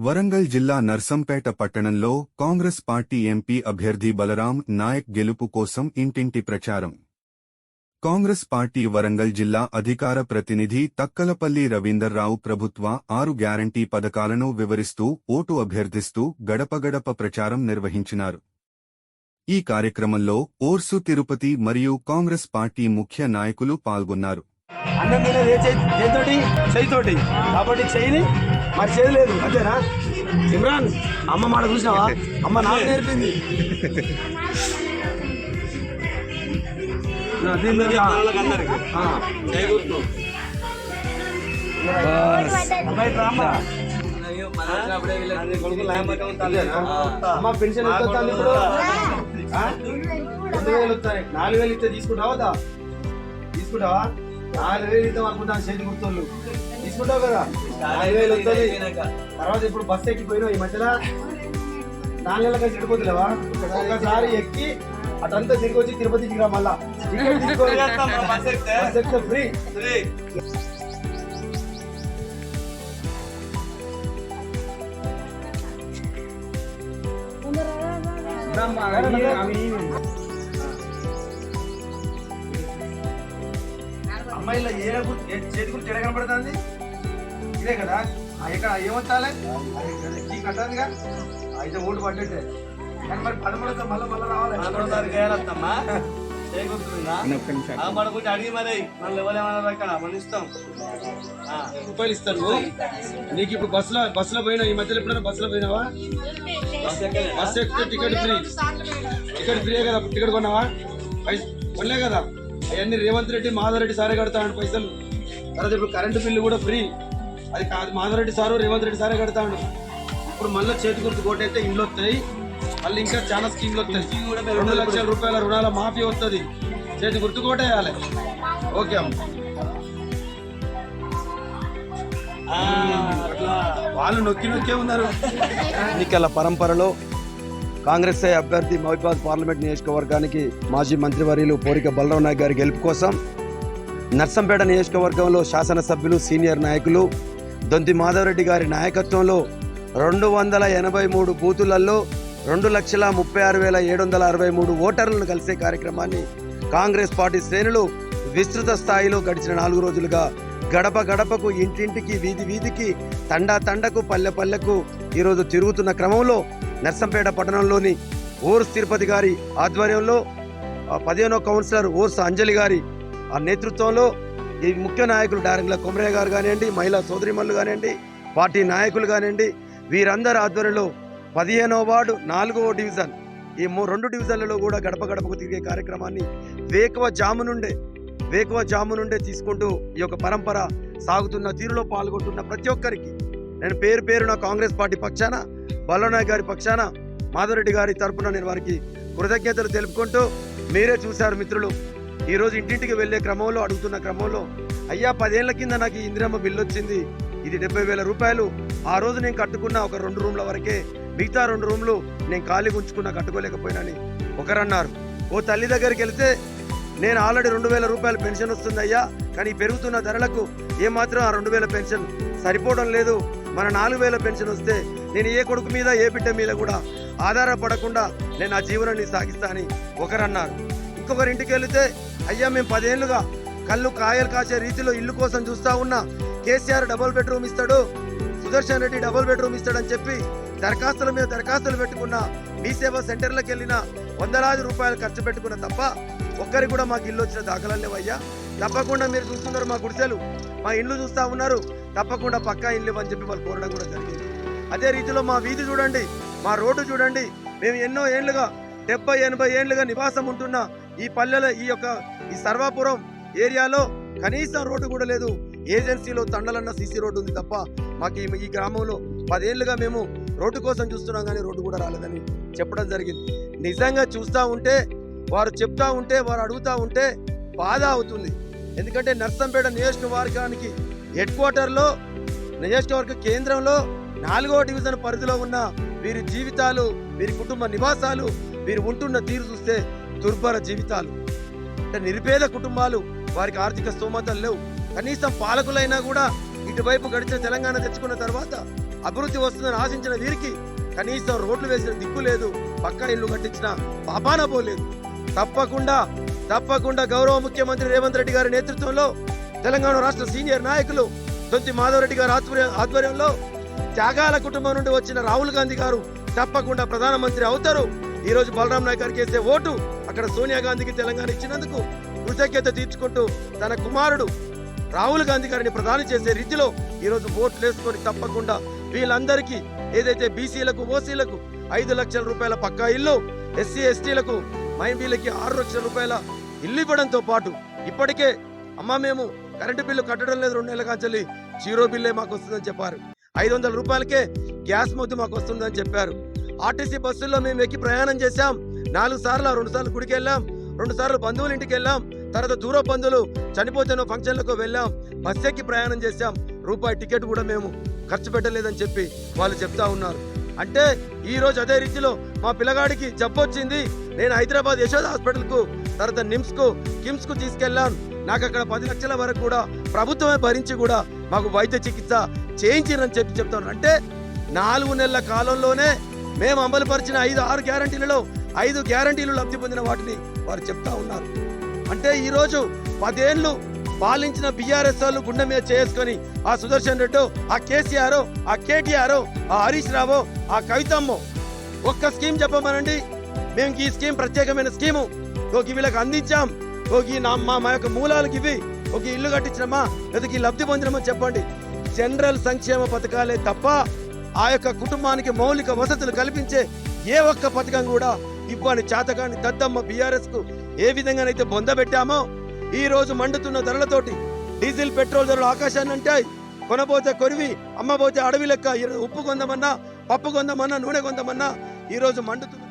వరంగల్ జిల్లా నర్సంపేట పట్టణంలో Congress party MP అభ్యర్థి బలరాం నాయక్ గెలుపు కోసం ఇంటింటి ప్రచారం. కాంగ్రెస్ పార్టీ వరంగల్ జిల్లా అధికార ప్రతినిధి తక్కలపల్లి రవీందర్రావు ప్రభుత్వ 6 గ్యారంటీ పథకాలను వివరిస్తూ ఓటు అభ్యర్థిస్తూ గడపగడప ప్రచారం నిర్వహించినారు. ఈ కార్యక్రమంలో ఓర్సు తిరుపతి మరియు కాంగ్రెస్ పార్టీ ముఖ్య నాయకులు పాల్గొన్నారు. అన్నం తినేది చేయితోటి కాబట్టి చేయని మరి చేయలేదు అంతేనా. ఇమ్రాన్ అమ్మ మాట చూసినావా? అమ్మ నాకు నేర్పింది. అమ్మ పెన్షన్ వస్తుంది ఇప్పుడు 2000 వస్తాయి. 4000 ఇస్తే తీసుకుంటావా? 4000 ఇద్దాం అనుకుంటాను. చేతి గుర్తోళ్ళు తీసుకుంటావు కదా, 4000 వస్తుంది. తర్వాత ఇప్పుడు బస్సు ఎక్కిపోయినావు. ఈ మధ్యలో 4 నెలల కలిసి చెడిపోతులేవా? ఒకసారి ఎక్కి అటంతా తిరిగి వచ్చి తిరుపతికి రా. మళ్ళా ఫ్రీ. అమ్మాయిలో చేతి గురించి ఎడ కనపడుతుంది ఇదే కదా. ఇక్కడ ఏమొచ్చాలి కట్టాలిగా. అయితే ఓటు పడ్డట్టే. కానీ మరి 13 మళ్ళీ రావాలి. అడిగి మరి మళ్ళీ ఎవరేమన్నారు ఇక్కడ మన ఇస్తాం. రూపాయలు ఇస్తాను నీకు. ఇప్పుడు బస్సులో పోయినా ఈ మధ్యలో ఎప్పుడైనా బస్సులో పోయినావా? బస్సు ఎక్కితే టికెట్ ఫ్రీ కదా. టికెట్ కొన్నావా? కొనలే కదా. అవన్నీ రేవంత్ రెడ్డి మాధవరెడ్డి సారే కడతాడు పైసలు. తర్వాత ఇప్పుడు కరెంటు బిల్లు కూడా ఫ్రీ. అది కాదు, మాధవరెడ్డి సారు రేవంత్ రెడ్డి సారే కడతాడు. ఇప్పుడు మళ్ళీ చేతి గుర్తు కోటైతే ఇండ్లు వస్తాయి. మళ్ళీ ఇంకా చాలా స్కీమ్లు వస్తాయి. 2 లక్షల రూపాయల రుణాల మాఫీ వస్తుంది. చేతి గుర్తు కోటేయాలి. ఓకే అమ్మ. వాళ్ళు నొక్కే ఉన్నారు. ఎన్నికల పరంపరలో కాంగ్రెస్ అభ్యర్థి మహబూబాబాద్ పార్లమెంట్ నియోజకవర్గానికి మాజీ మంత్రివర్యులు పోరిక బలరాం నాయక్ గారి గెలుపు కోసం నర్సంపేట నియోజకవర్గంలో శాసనసభ్యులు సీనియర్ నాయకులు దొంతి మాధవరెడ్డి గారి నాయకత్వంలో 283 బూతులలో 2,36,763 ఓటర్లను కలిసే కార్యక్రమాన్ని కాంగ్రెస్ పార్టీ శ్రేణులు విస్తృత స్థాయిలో గడిచిన 4 రోజులుగా గడప గడపకు, ఇంటింటికి, వీధి వీధికి, తండకు, పల్లెకు ఈరోజు తిరుగుతున్న క్రమంలో నర్సంపేట పట్టణంలోని ఓర్స్ తిరుపతి గారి ఆధ్వర్యంలో 15వ కౌన్సిలర్ ఓర్స్ అంజలి గారి ఆ నేతృత్వంలో ఈ ముఖ్య నాయకులు డారంగుల కొమరయ్య గారు కానివ్వండి, మహిళా సోదరిమణులు కానివ్వండి, పార్టీ నాయకులు కానివ్వండి, వీరందరి ఆధ్వర్యంలో 15వ వార్డు 4వ డివిజన్ ఈ 2 డివిజన్లలో కూడా గడప గడపకు తిరిగే కార్యక్రమాన్ని వేకువ జాము నుండే తీసుకుంటూ ఈ యొక్క పరంపర సాగుతున్న తీరులో పాల్గొంటున్న ప్రతి ఒక్కరికి నేను పేరున కాంగ్రెస్ పార్టీ పక్షాన, బలరాం నాయక్ గారి పక్షాన, మాధవరెడ్డి గారి తరపున నేను వారికి కృతజ్ఞతలు తెలుపుకుంటూ, మీరే చూశారు మిత్రులు, ఈరోజు ఇంటింటికి వెళ్లే క్రమంలో అడుగుతున్న క్రమంలో, అయ్యా 10 ఏళ్ల కింద నాకు ఇందిరమ్మ బిల్లు వచ్చింది, ఇది 70,000 రూపాయలు. ఆ రోజు నేను కట్టుకున్న ఒక 2 రూమ్ల వరకే, మిగతా 2 రూమ్లు నేను ఖాళీ ఉంచుకున్నా, కట్టుకోలేకపోయినని ఒకరన్నారు. ఓ తల్లి దగ్గరికి వెళితే, నేను ఆల్రెడీ 2,000 రూపాయలు పెన్షన్ వస్తుంది అయ్యా, కానీ పెరుగుతున్న ధరలకు ఏమాత్రం ఆ 2,000 పెన్షన్ సరిపోవడం లేదు. మన 4,000 పెన్షన్ వస్తే నేను ఏ కొడుకు మీద, ఏ బిడ్డ మీద కూడా ఆధారపడకుండా నేను ఆ జీవనాన్ని సాగిస్తా అని ఒకరన్నారు. ఇంకొకరింటికి వెళితే, అయ్యా మేము 10 ఏళ్లుగా కళ్ళు కాయలు కాసే రీతిలో ఇల్లు కోసం చూస్తా ఉన్నా, కేసీఆర్ డబుల్ బెడ్రూమ్ ఇస్తాడు, సుదర్శన్ రెడ్డి డబుల్ బెడ్రూమ్ ఇస్తాడని చెప్పి దరఖాస్తుల మీద దరఖాస్తులు పెట్టుకున్న, మీ సేవా సెంటర్లకు వెళ్ళిన వందలాది రూపాయలు ఖర్చు పెట్టుకున్న తప్ప ఒక్కరికి కూడా మాకు ఇల్లు వచ్చిన దాఖలాలు లేవయ్యా. తప్పకుండా మీరు చూస్తున్నారు మా గుడిసెలు, మా ఇల్లు చూస్తా ఉన్నారు, తప్పకుండా పక్కా ఇల్లు అని చెప్పి వాళ్ళు కోరడం కూడా జరిగింది. అదే రీతిలో మా వీధి చూడండి, మా రోడ్డు చూడండి. మేము ఎన్నో ఏళ్లుగా 70-80 ఏళ్లుగా నివాసం ఉంటున్న ఈ పల్లెలో, ఈ సర్వాపురం ఏరియాలో కనీసం రోడ్డు కూడా లేదు. ఏజెన్సీలో తండలన్న సీసీ రోడ్డు ఉంది తప్ప మాకు ఈ గ్రామంలో 10 ఏళ్లుగా మేము రోడ్డు కోసం చూస్తున్నాం, కానీ రోడ్డు కూడా రాలేదని చెప్పడం జరిగింది. నిజంగా చూస్తూ ఉంటే, వారు చెప్తా ఉంటే, వారు అడుగుతూ ఉంటే బాధ అవుతుంది. ఎందుకంటే నర్సంపేట నియోజకవర్గానికి హెడ్ క్వార్టర్లో, నియోజకవర్గ కేంద్రంలో 4వ డివిజన్ పరిధిలో ఉన్న వీరి జీవితాలు, వీరి కుటుంబ నివాసాలు, వీరు ఉంటున్న తీరు చూస్తే దుర్భర జీవితాలు. అంటే నిరుపేద కుటుంబాలు, వారికి ఆర్థిక స్తోమతలు లేవు. కనీసం పాలకులైనా కూడా ఇటువైపు గడిచిన తెలంగాణ తెచ్చుకున్న తర్వాత అభివృద్ధి వస్తుందని ఆశించిన వీరికి కనీసం రోడ్లు వేసిన దిక్కు లేదు, పక్కా ఇల్లు కట్టించిన పాపాన పోలేదు. తప్పకుండా గౌరవ ముఖ్యమంత్రి రేవంత్ రెడ్డి గారి నేతృత్వంలో తెలంగాణ రాష్ట్ర సీనియర్ నాయకులు దొంతి మాధవరెడ్డి గారి ఆధ్వర్యంలో త్యాగాల కుటుంబం నుండి వచ్చిన రాహుల్ గాంధీ గారు తప్పకుండా ప్రధానమంత్రి అవుతారు. ఈ రోజు బలరాం నాయక్ గారికి వేసే ఓటు అక్కడ సోనియా గాంధీకి తెలంగాణ ఇచ్చినందుకు కృతజ్ఞత తీర్చుకుంటూ తన కుమారుడు రాహుల్ గాంధీ గారిని ప్రధాని చేసే రీతిలో ఈ రోజు ఓట్లు వేసుకొని తప్పకుండా వీళ్ళందరికీ ఏదైతే బీసీలకు ఓసీలకు 5 లక్షల రూపాయల పక్కా ఇల్లు, ఎస్సీ ఎస్టీలకు మైబీలకి 6 లక్షల రూపాయల ఇల్లు ఇవ్వడంతో పాటు ఇప్పటికే మేము కరెంటు బిల్లు కట్టడం లేదు, 2 నెలల కాంచెల్లి జీరో బిల్లే మాకు వస్తుందని చెప్పారు. 500 రూపాయలకే గ్యాస్ మొద్దు మాకు వస్తుందని చెప్పారు. ఆర్టీసీ బస్సుల్లో మేము ఎక్కి ప్రయాణం చేశాం. 4 సార్లు 2 సార్లు గుడికి వెళ్ళాం, 2 సార్లు బంధువుల ఇంటికి వెళ్ళాం, తర్వాత దూర బంధువులు చనిపోతేనో ఫంక్షన్లకు వెళ్ళాం, బస్ ఎక్కి ప్రయాణం చేశాం. రూపాయి టికెట్ కూడా మేము ఖర్చు పెట్టలేదని చెప్పి వాళ్ళు చెప్తా ఉన్నారు. అంటే ఈ రోజు అదే రీతిలో మా పిల్లగాడికి జబ్బు వచ్చింది, నేను హైదరాబాద్ యశోద హాస్పిటల్కు తర్వాత కిమ్స్కు తీసుకెళ్ళాను. నాకు అక్కడ 10 లక్షల వరకు కూడా ప్రభుత్వమే భరించి కూడా మాకు వైద్య చికిత్స చేయించారని చెప్తాను. అంటే 4 నెలల కాలంలోనే మేము అమలుపరిచిన 5-6 గ్యారంటీలలో 5 గ్యారంటీలు లబ్ధి పొందిన వాటిని వారు చెప్తా ఉన్నారు. అంటే ఈ రోజు 10 ఏళ్లు పాలించిన బీఆర్ఎస్ వాళ్ళు గుండె మీద చేసుకొని ఆ సుదర్శన్ రెడ్డి, ఆ కేసీఆర్, ఆ కేటీఆర్, ఆ హరీష్ రావు, ఆ కవితమ్మో ఒక్క స్కీమ్ చెప్పమనండి. మేము ఈ స్కీమ్ ప్రత్యేకమైన స్కీము వీళ్ళకి అందించాం, మా యొక్క మూలాలకు ఇవి, ఒక ఇల్లు కట్టించినమా లేదా ఈ లబ్ధి పొందినమా చెప్పండి. జనరల్ సంక్షేమ పథకాలే తప్ప ఆ యొక్క కుటుంబానికి మౌలిక వసతులు కల్పించే ఏ ఒక్క పథకం కూడా ఇవ్వని చేతగాని దద్దమ్మ బీఆర్ఎస్ కు ఏ విధంగానైతే బొందబెట్టామో ఈ రోజు మండుతున్న ధరలతోటి డీజిల్ పెట్రోల్ ధరలు ఆకాశాన్ని అంటాయి. కొనబోతే కొరివి, అమ్మబోతే అడవి లెక్క. ఉప్పు కొందామన్నా, పప్పు కొందామన్నా, నూనె కొందామన్నా ఈ రోజు మండుతున్న